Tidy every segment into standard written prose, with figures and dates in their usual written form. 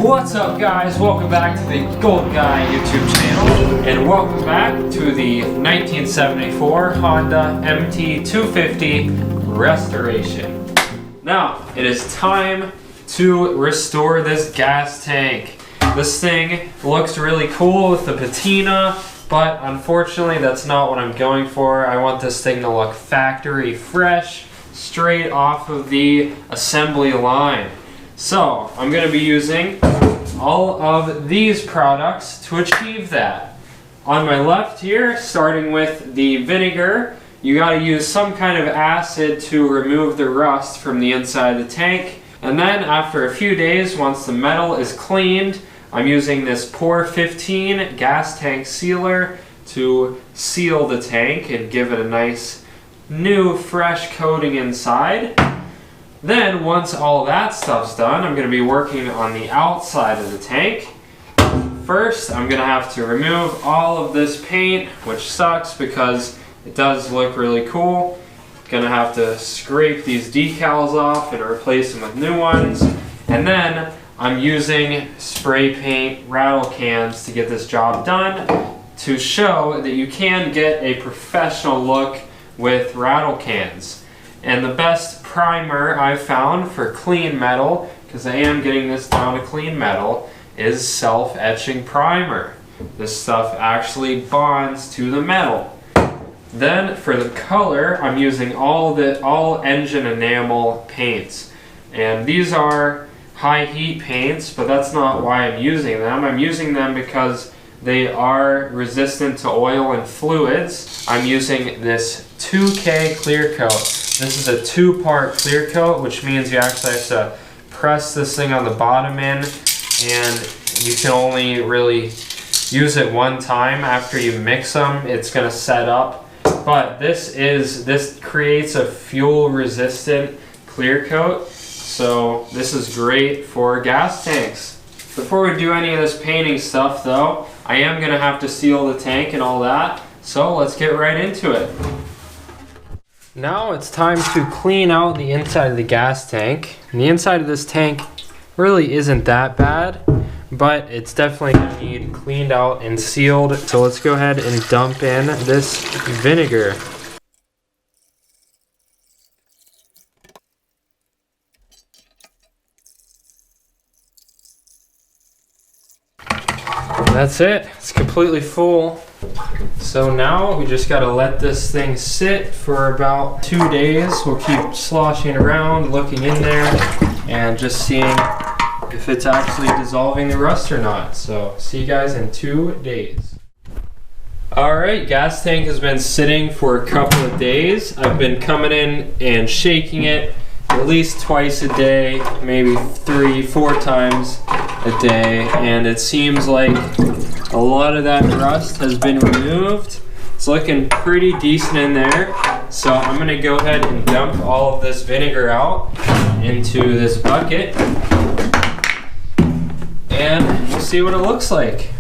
What's up, guys? Welcome back to the Gold Guy YouTube channel, and welcome back to the 1974 Honda MT250 restoration. Now, it is time to restore this gas tank. This thing looks really cool with the patina, but unfortunately that's not what I'm going for. I want this thing to look factory fresh, straight off of the assembly line. So I'm going to be using all of these products to achieve that. On my left here, starting with the vinegar, you got to use some kind of acid to remove the rust from the inside of the tank. And then after a few days, once the metal is cleaned, I'm using this Pour 15 gas tank sealer to seal the tank and give it a nice new fresh coating inside. Then once all that stuff's done, I'm going to be working on the outside of the tank. First, I'm going to have to remove all of this paint, which sucks because it does look really cool. Going to have to scrape these decals off and replace them with new ones. And then I'm using spray paint rattle cans to get this job done, to show that you can get a professional look with rattle cans. And the best primer I've found for clean metal, because I am getting this down to clean metal, is self-etching primer. This stuff actually bonds to the metal. Then for the color, I'm using all engine enamel paints. And these are high heat paints, but that's not why I'm using them. I'm using them because they are resistant to oil and fluids. I'm using this 2K clear coat. This is a two-part clear coat, which means you actually have to press this thing on the bottom end, and you can only really use it one time. After you mix them, it's going to set up. But this creates a fuel-resistant clear coat, so this is great for gas tanks. Before we do any of this painting stuff, though, I am going to have to seal the tank and all that, so let's get right into it. Now it's time to clean out the inside of the gas tank. And the inside of this tank really isn't that bad, but it's definitely going to need cleaned out and sealed. So let's go ahead and dump in this vinegar. That's it. It's completely full. So now we just got to let this thing sit for about 2 days. We'll keep sloshing around, looking in there, and just seeing if it's actually dissolving the rust or not. So see you guys in 2 days. Alright, gas tank has been sitting for a couple of days. I've been coming in and shaking it at least twice a day, maybe 3-4 times a day, and it seems like a lot of that rust has been removed. It's looking pretty decent in there. So I'm going to go ahead and dump all of this vinegar out into this bucket, and we'll see what it looks like.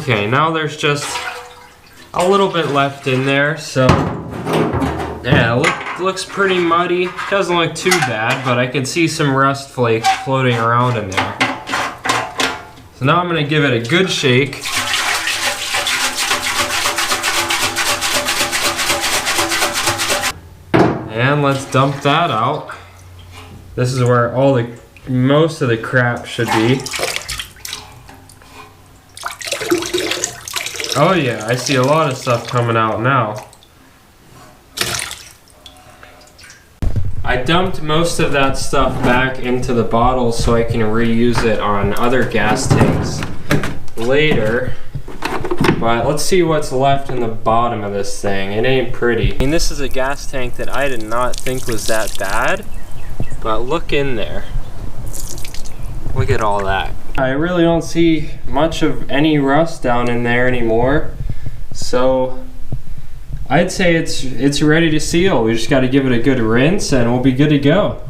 Okay, now there's just a little bit left in there, so yeah, it looks pretty muddy. Doesn't look too bad, but I can see some rust flakes floating around in there. So now I'm going to give it a good shake. And let's dump that out. This is where most of the crap should be. Oh yeah, I see a lot of stuff coming out now. I dumped most of that stuff back into the bottle so I can reuse it on other gas tanks later. But let's see what's left in the bottom of this thing. It ain't pretty. I mean, this is a gas tank that I did not think was that bad, but look in there. Look at all that. I really don't see much of any rust down in there anymore. So I'd say it's ready to seal. We just got to give it a good rinse and we'll be good to go.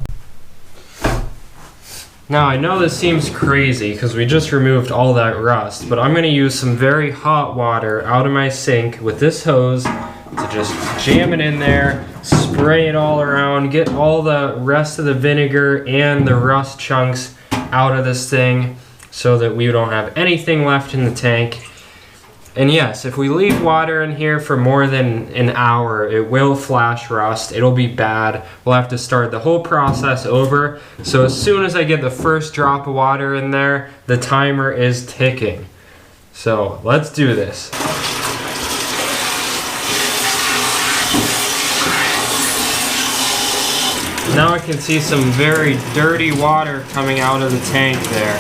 Now I know this seems crazy because we just removed all that rust, but I'm going to use some very hot water out of my sink with this hose to just jam it in there, spray it all around, get all the rest of the vinegar and the rust chunks out of this thing so that we don't have anything left in the tank. And yes, if we leave water in here for more than an hour, it will flash rust. It'll be bad. We'll have to start the whole process over. So as soon as I get the first drop of water in there, the timer is ticking. So let's do this. Now I can see some very dirty water coming out of the tank there.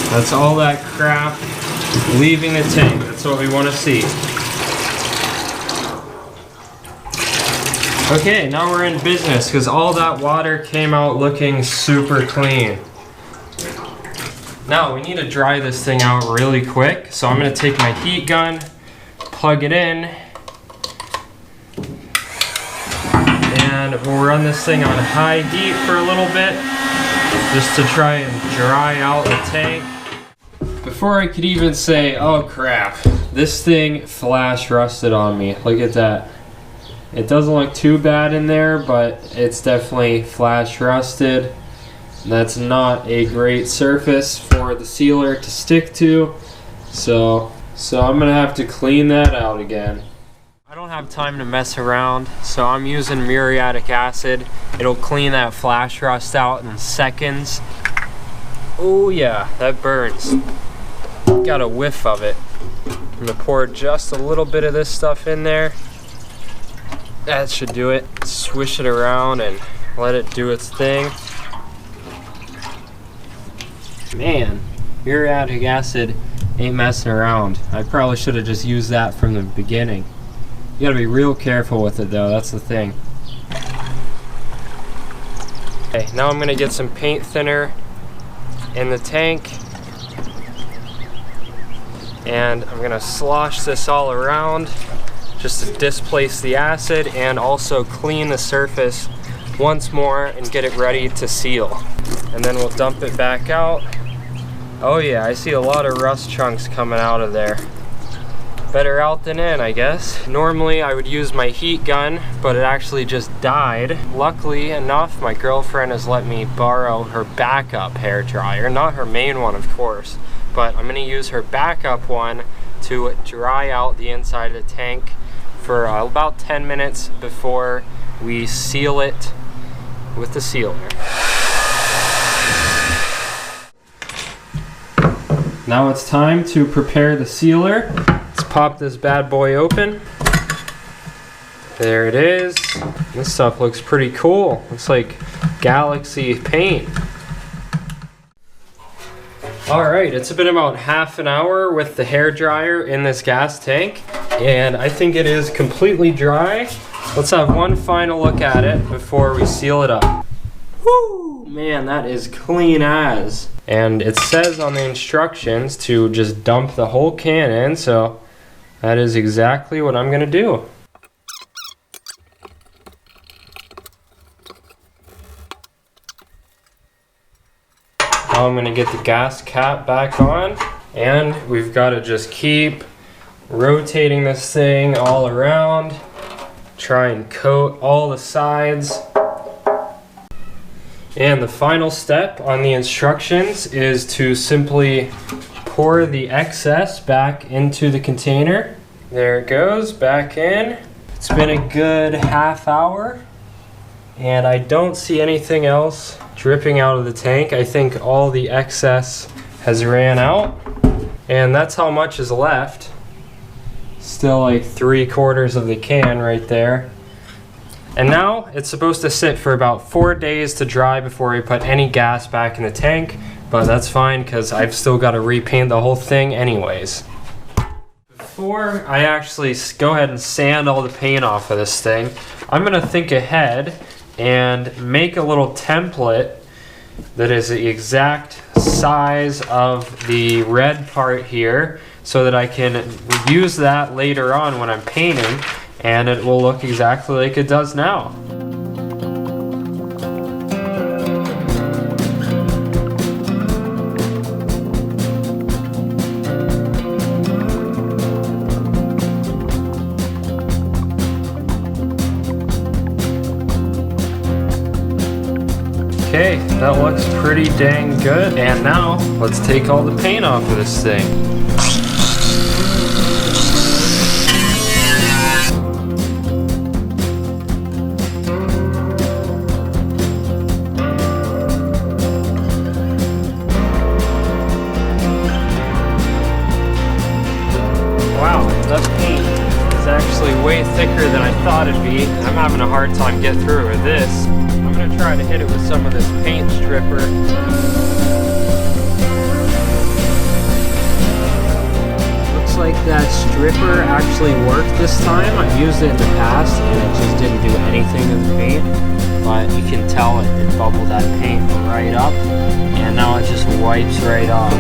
That's all that crap leaving the tank. That's what we want to see. Okay, now we're in business because all that water came out looking super clean. Now we need to dry this thing out really quick. So I'm going to take my heat gun, plug it in, and we'll run this thing on high heat for a little bit just to try and dry out the tank. Before I could even say, oh crap, this thing flash rusted on me. Look at that. It doesn't look too bad in there, but it's definitely flash rusted. That's not a great surface for the sealer to stick to. So I'm gonna have to clean that out again. I don't have time to mess around, so I'm using muriatic acid. It'll clean that flash rust out in seconds. Oh yeah, that burns. Got a whiff of it. I'm gonna pour just a little bit of this stuff in there. That should do it. Swish it around and let it do its thing. Man, muriatic acid ain't messing around. I probably should have just used that from the beginning. You gotta be real careful with it though, that's the thing. Okay, now I'm gonna get some paint thinner in the tank. And I'm gonna slosh this all around just to displace the acid and also clean the surface once more and get it ready to seal. And then we'll dump it back out. Oh yeah, I see a lot of rust chunks coming out of there. Better out than in, I guess. Normally I would use my heat gun, but it actually just died. Luckily enough, my girlfriend has let me borrow her backup hair dryer. Not her main one, of course, but I'm gonna use her backup one to dry out the inside of the tank for about 10 minutes before we seal it with the sealer. Now it's time to prepare the sealer. Let's pop this bad boy open. There it is. This stuff looks pretty cool. Looks like Galaxy paint. Alright, it's been about half an hour with the hair dryer in this gas tank, and I think it is completely dry. Let's have one final look at it before we seal it up. Woo! Man, that is clean as. And it says on the instructions to just dump the whole can in, so that is exactly what I'm gonna do. Now I'm gonna get the gas cap back on, and we've got to just keep rotating this thing all around, try and coat all the sides. And the final step on the instructions is to simply pour the excess back into the container. There it goes, back in. It's been a good half hour, and I don't see anything else dripping out of the tank. I think all the excess has ran out, and that's how much is left. Still like 3/4 of the can right there. And now it's supposed to sit for about 4 days to dry before we put any gas back in the tank, but that's fine because I've still got to repaint the whole thing anyways. Before I actually go ahead and sand all the paint off of this thing, I'm gonna think ahead and make a little template that is the exact size of the red part here so that I can use that later on when I'm painting, and it will look exactly like it does now. that looks pretty dang good. And now let's take all the paint off of this thing. Wow, that paint is actually way thicker than I thought it'd be. I'm having a hard time getting through it with this. I'm gonna try to hit it with some of this paint stripper. Looks like that stripper actually worked this time. I've used it in the past and it just didn't do anything to the paint. But you can tell it bubbled that paint right up, and now it just wipes right off.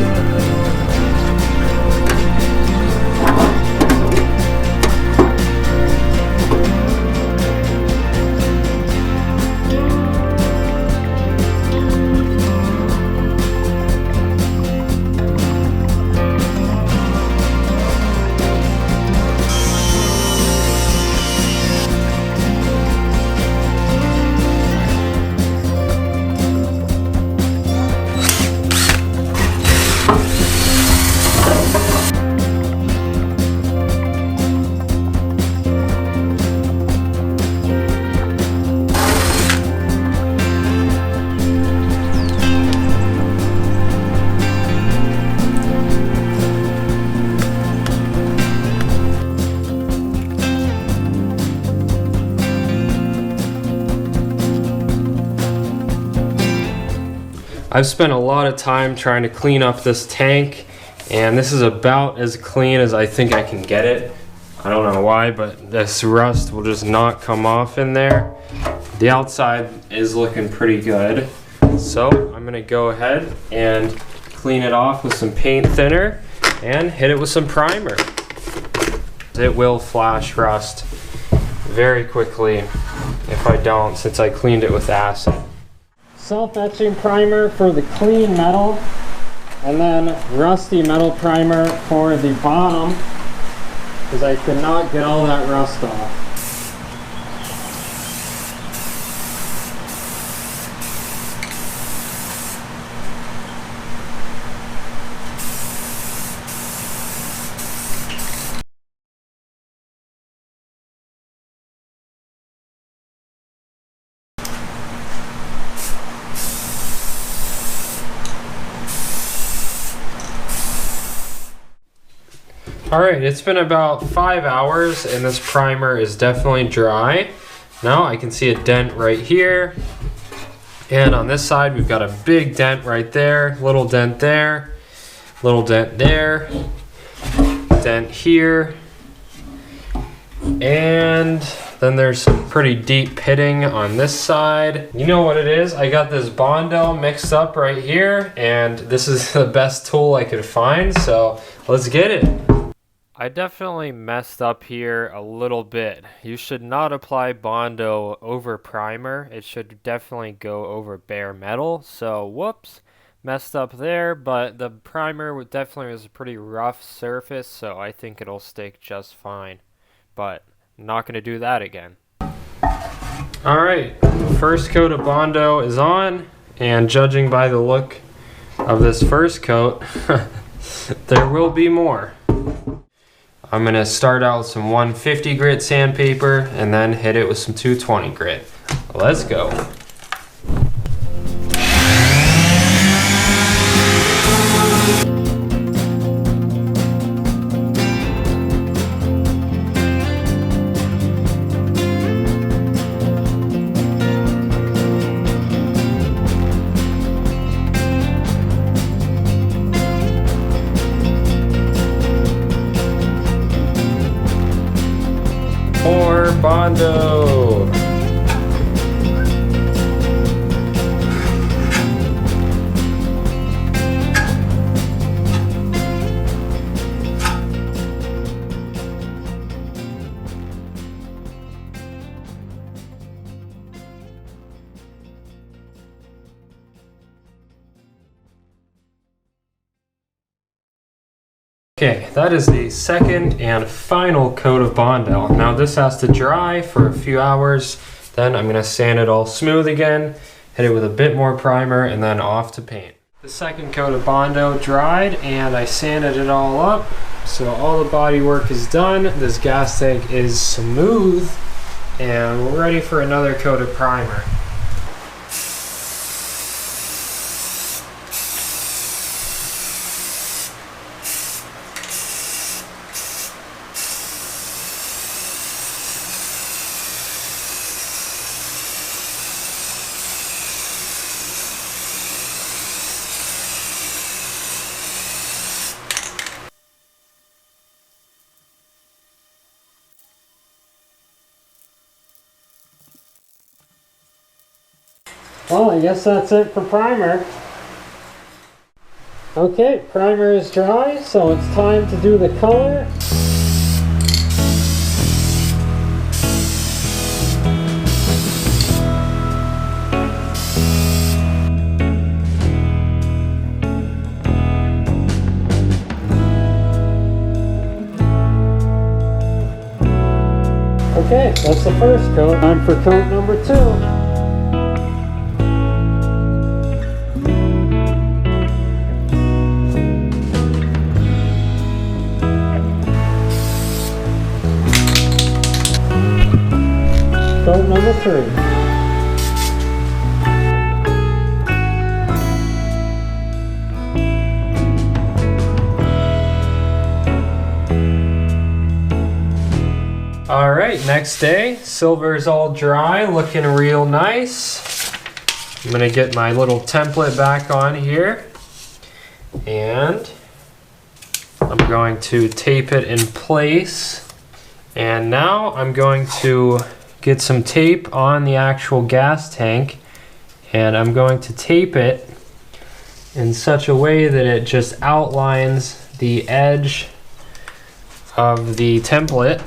I've spent a lot of time trying to clean up this tank, and this is about as clean as I think I can get it. I don't know why, but this rust will just not come off in there. The outside is looking pretty good. So I'm gonna go ahead and clean it off with some paint thinner and hit it with some primer. It will flash rust very quickly if I don't, since I cleaned it with acid. Self-etching primer for the clean metal, and then rusty metal primer for the bottom, because I could not get all that rust off. Alright, it's been about 5 hours and this primer is definitely dry. Now I can see a dent right here. And on this side we've got a big dent right there, little dent there, little dent there, dent here. And then there's some pretty deep pitting on this side. You know what it is? I got this bondo mixed up right here, and this is the best tool I could find, so let's get it. I definitely messed up here a little bit. You should not apply bondo over primer. It should definitely go over bare metal. So whoops, messed up there, but the primer definitely was a pretty rough surface, so I think it'll stick just fine. But I'm not going to do that again. Alright, first coat of bondo is on, and judging by the look of this first coat, there will be more. I'm going to start out with some 150 grit sandpaper and then hit it with some 220 grit. Let's go. Bondo. Okay, that is the second and final coat of bondo. Now this has to dry for a few hours, then I'm going to sand it all smooth again, hit it with a bit more primer, and then off to paint. The second coat of Bondo dried, and I sanded it all up. So all the body work is done. This gas tank is smooth, and we're ready for another coat of primer. Well, I guess that's it for primer. Okay, primer is dry, so it's time to do the color. Okay, that's the first coat. Time for coat number 2. Coat number 3. All right, next day, silver is all dry, looking real nice. I'm gonna get my little template back on here, and I'm going to tape it in place. And now I'm going to get some tape on the actual gas tank, and I'm going to tape it in such a way that it just outlines the edge of the template.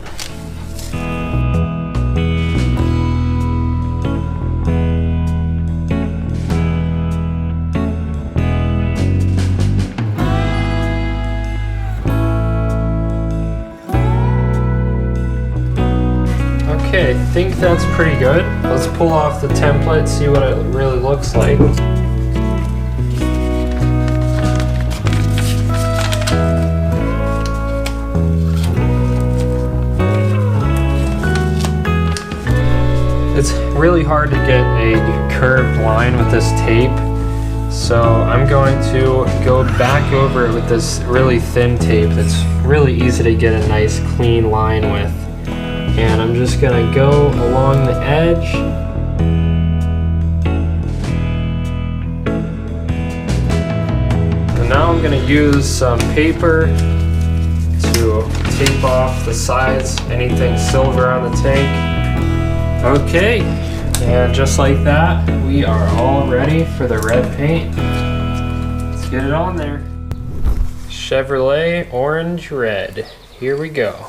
Okay, I think that's pretty good. Let's pull off the template, see what it really looks like. It's really hard to get a curved line with this tape, so I'm going to go back over it with this really thin tape that's really easy to get a nice clean line with. And I'm just gonna go along the edge. And now I'm gonna use some paper to tape off the sides, anything silver on the tank. Okay, and just like that, we are all ready for the red paint. Let's get it on there. Chevrolet orange red. Here we go.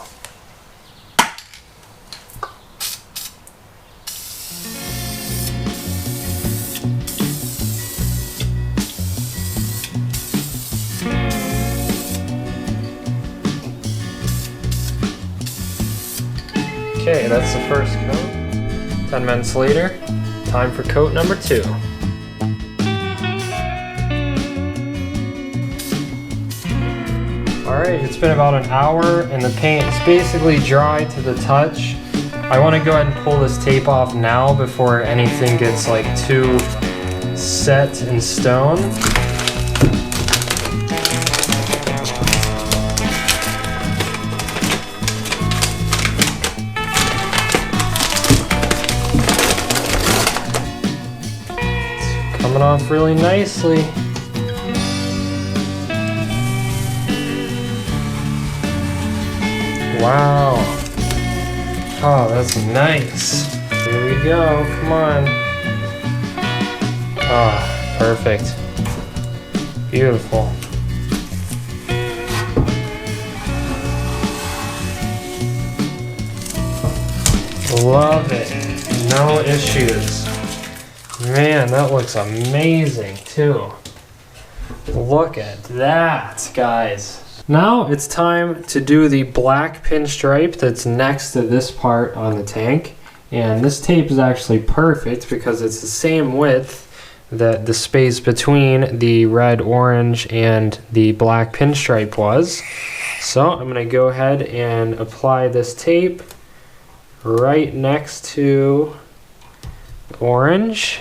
Okay, that's the first coat. 10 minutes later, time for coat number 2. Alright, it's been about an hour and the paint is basically dry to the touch. I want to go ahead and pull this tape off now before anything gets like too set in stone. Coming off really nicely. Wow. Oh, that's nice. Here we go. Come on. Ah, perfect. Beautiful. Love it. No issues. Man, that looks amazing too. Look at that, guys. Now it's time to do the black pinstripe that's next to this part on the tank. And this tape is actually perfect because it's the same width that the space between the red, orange, and the black pinstripe was. So I'm going to go ahead and apply this tape right next to the orange.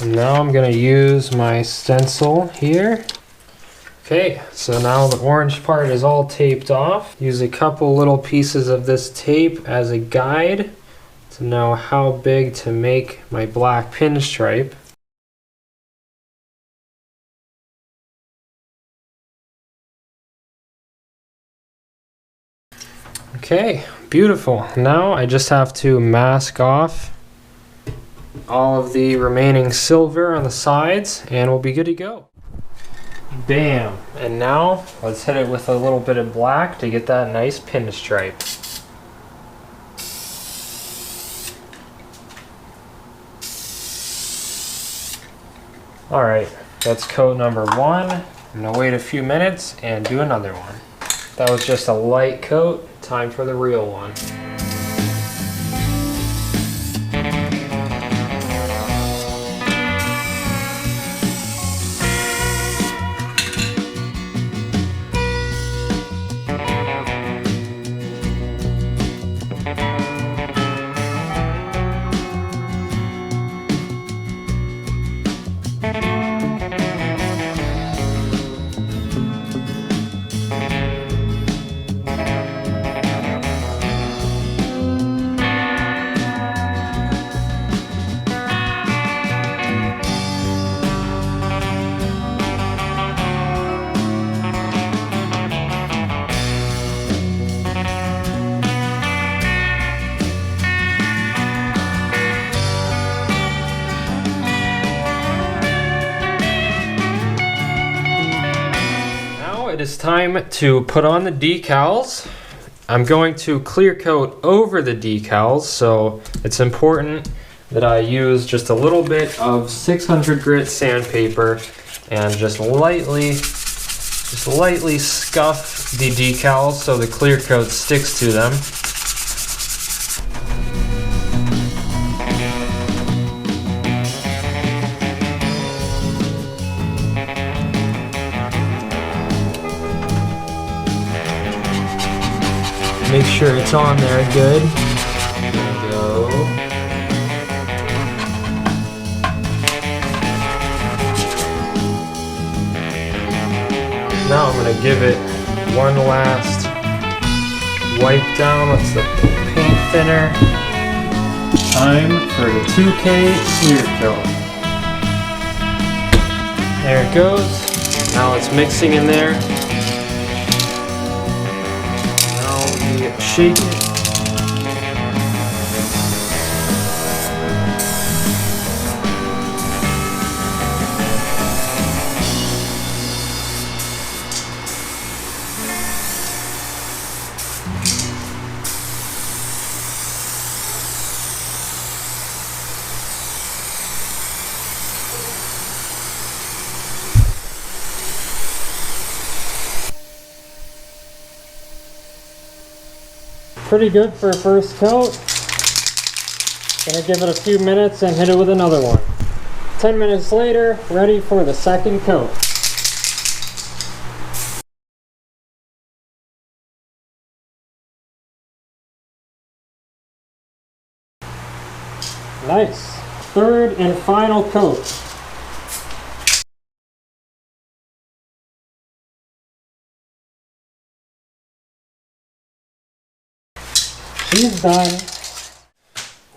And now I'm going to use my stencil here. Okay, so now the orange part is all taped off. Use a couple little pieces of this tape as a guide to know how big to make my black pinstripe. Okay, beautiful. Now I just have to mask off all of the remaining silver on the sides and we'll be good to go. Bam! And now let's hit it with a little bit of black to get that nice pinstripe. Alright, that's coat number 1. I'm going to wait a few minutes and do another one. That was just a light coat. Time for the real one. It is time to put on the decals. I'm going to clear coat over the decals, so it's important that I use just a little bit of 600 grit sandpaper and just lightly scuff the decals so the clear coat sticks to them. Make sure it's on there good. There we go. Now I'm going to give it one last wipe down with the paint thinner. Time for the 2K clear coat. There it goes. Now it's mixing in there. Shake it. Pretty good for a first coat. Gonna give it a few minutes and hit it with another one. 10 minutes later, ready for the second coat. Nice. Third and final coat. She's done.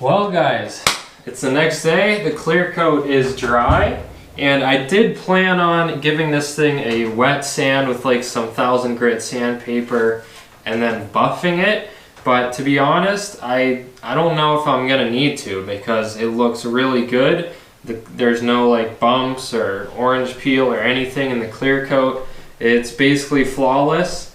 Well guys, it's the next day. The clear coat is dry and I did plan on giving this thing a wet sand with like some 1000 grit sandpaper and then buffing it, but to be honest I don't know if I'm gonna need to because it looks really good. There's no like bumps or orange peel or anything in the clear coat. It's basically flawless.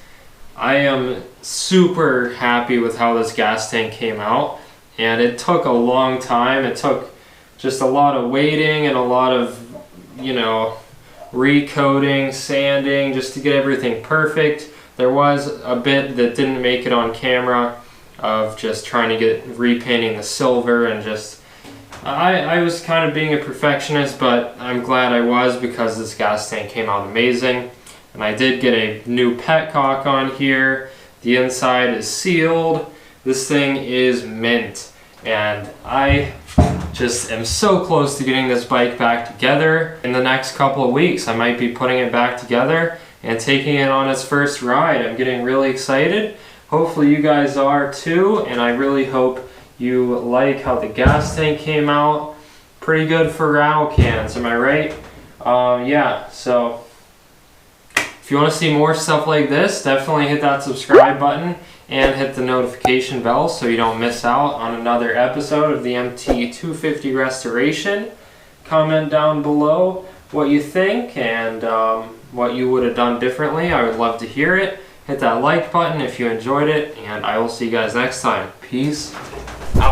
I am super happy with how this gas tank came out, and it took a long time. It took just a lot of waiting and a lot of, you know, recoating, sanding, just to get everything perfect. There was a bit that didn't make it on camera of just trying to get repainting the silver, and just I was kind of being a perfectionist, but I'm glad I was, because this gas tank came out amazing. And I did get a new petcock on here. The inside is sealed. This thing is mint, and I just am so close to getting this bike back together. In the next couple of weeks, I might be putting it back together and taking it on its first ride. I'm getting really excited. Hopefully you guys are too, and I really hope you like how the gas tank came out. Pretty good for rattle cans, am I right? Yeah, so if you want to see more stuff like this, definitely hit that subscribe button and hit the notification bell so you don't miss out on another episode of the MT250 restoration. Comment down below what you think and what you would have done differently. I would love to hear it. Hit that like button if you enjoyed it, and I will see you guys next time. Peace out.